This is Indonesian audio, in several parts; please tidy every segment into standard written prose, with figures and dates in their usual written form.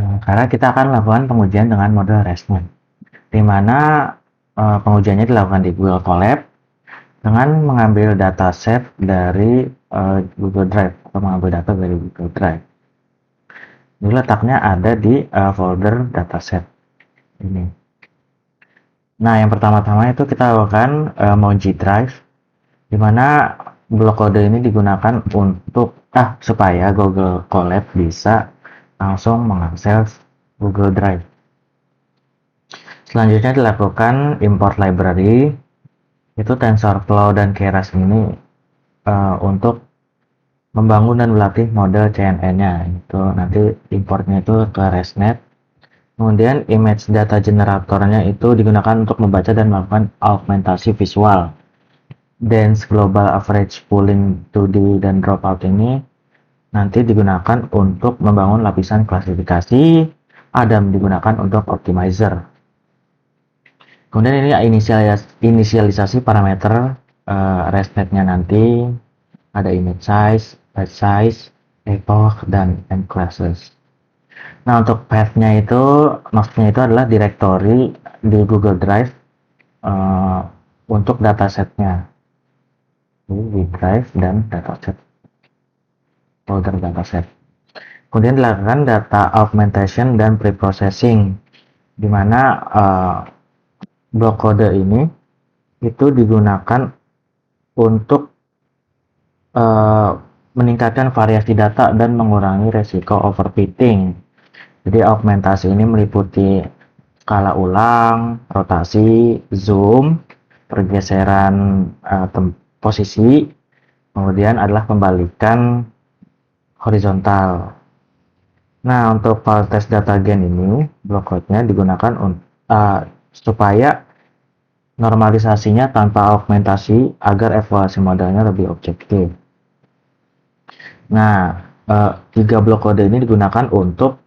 Karena kita akan lakukan pengujian dengan model ResNet, di mana pengujiannya dilakukan di Google Colab dengan mengambil dataset dari Google Drive atau mengambil data dari Google Drive. Ini letaknya ada di folder dataset ini. Nah, yang pertama-tama itu kita lakukan Moji Drive, di mana blok kode ini digunakan untuk supaya Google Colab bisa langsung mengakses Google Drive. Selanjutnya dilakukan import library, itu TensorFlow dan Keras ini untuk membangun dan melatih model CNN-nya. Itu nanti importnya itu ke ResNet. Kemudian image data generatornya itu digunakan untuk membaca dan melakukan augmentasi visual. Dense Global Average Pooling 2D dan Dropout ini nanti digunakan untuk membangun lapisan klasifikasi. Adam digunakan untuk optimizer. Kemudian ini inisialisasi parameter ResNet-nya nanti ada image size, batch size, epoch, dan end classes. Nah, untuk path-nya itu maksudnya itu adalah directory di Google Drive untuk datasetnya. Di Drive dan dataset, folder dataset. Kemudian dilakukan data augmentation dan preprocessing, di mana blok kode ini itu digunakan untuk meningkatkan variasi data dan mengurangi resiko overfitting. Jadi augmentasi ini meliputi skala ulang, rotasi, zoom, pergeseran posisi, kemudian adalah pembalikan horizontal. Nah, untuk file test data gen ini, block code-nya digunakan supaya normalisasinya tanpa augmentasi agar evaluasi modelnya lebih objektif. Nah, 3 blok kode ini digunakan untuk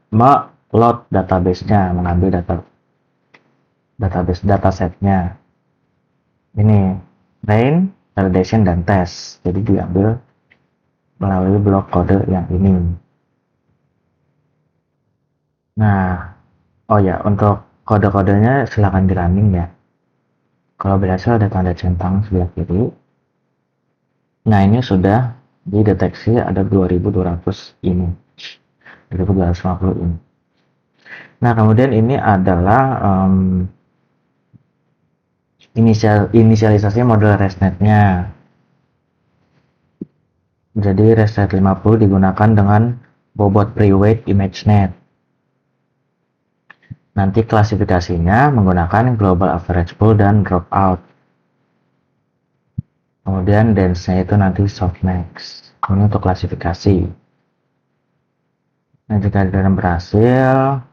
load database-nya, mengambil database datasetnya. Ini train, validation, dan test. Jadi diambil melalui blok kode yang ini. Nah, oh ya, untuk kode-kodenya silahkan di running ya. Kalau berhasil ada tanda centang sebelah kiri. Nah, ini sudah dideteksi ada 2200 ini. 2250 ini. Nah, kemudian ini adalah inisialisasi model ResNet-nya. Jadi ResNet 50 digunakan dengan bobot pre-weight ImageNet. Nanti klasifikasinya menggunakan Global Average Pool dan Dropout. Kemudian dense-nya itu nanti softmax. Ini untuk klasifikasi. Nah, jika kalian berhasil,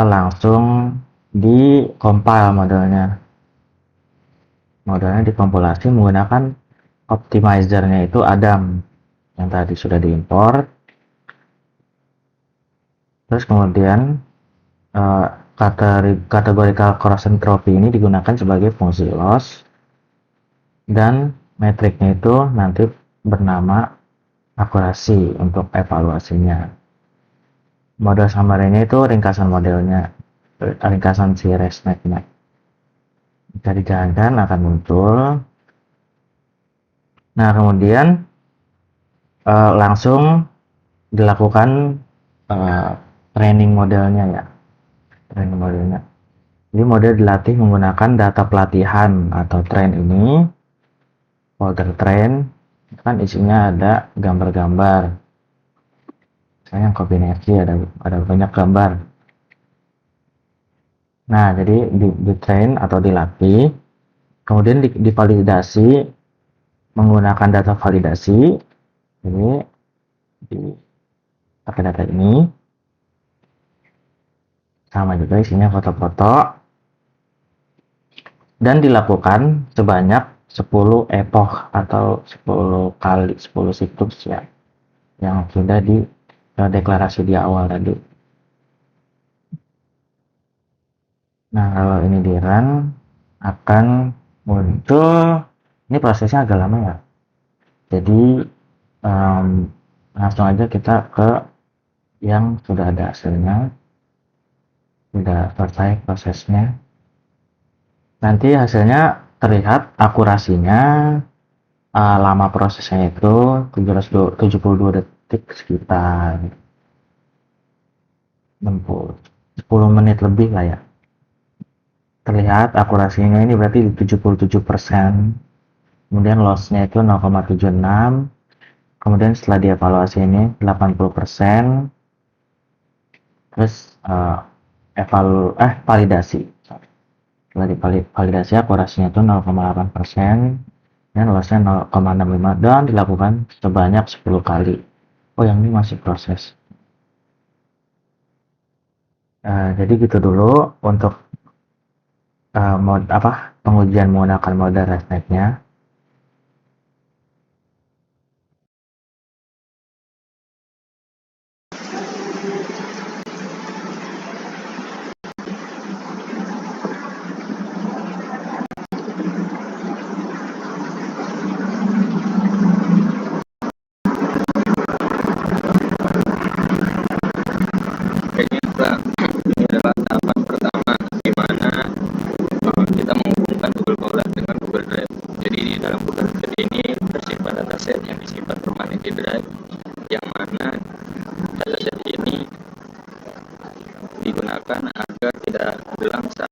langsung di compile modelnya. Modelnya dikompilasi menggunakan optimizer-nya itu Adam yang tadi sudah diimport. Terus kemudian categorical correlation trophy ini digunakan sebagai fungsi loss, dan metriknya itu nanti bernama akurasi untuk evaluasinya. Model summary-nya itu ringkasan modelnya, ringkasan si ResNet-nya. Jika dijalankan akan muncul. Nah, kemudian langsung dilakukan training modelnya ya. Training modelnya. Jadi model dilatih menggunakan data pelatihan atau train ini. Folder train kan isinya ada gambar-gambar. Misalnya kombinasi ada banyak gambar. Nah, jadi di train atau dilatih, kemudian divalidasi menggunakan data validasi. Ini pakai data ini. Sama juga isinya foto-foto. Dan dilakukan sebanyak 10 epoch atau 10 kali 10 siklus ya, yang sudah deklarasi di awal tadi. Nah, kalau ini di run akan muncul, ini prosesnya agak lama ya, jadi langsung aja kita ke yang sudah ada hasilnya, sudah selesai prosesnya. Nanti hasilnya terlihat akurasinya, lama prosesnya itu 72 detik, sekitar 10 menit lebih lah ya. Terlihat akurasinya ini berarti di 77%. Kemudian lossnya itu 0,76. Kemudian setelah dievaluasi ini 80%. Terus validasi. Setelah divalidasi akurasinya itu 0,8%. Dan lossnya 0,65 dan dilakukan sebanyak 10 kali. Oh, yang ini masih proses. Jadi gitu dulu untuk pengujian menggunakan mode ResNet-nya. Ini adalah tahapan pertama di mana kita menghubungkan Google Colab dengan Google Drive. Jadi di dalam Google Drive ini tersimpan dataset yang disimpan permanen di Drive, yang mana dataset ini digunakan agar tidak hilang saat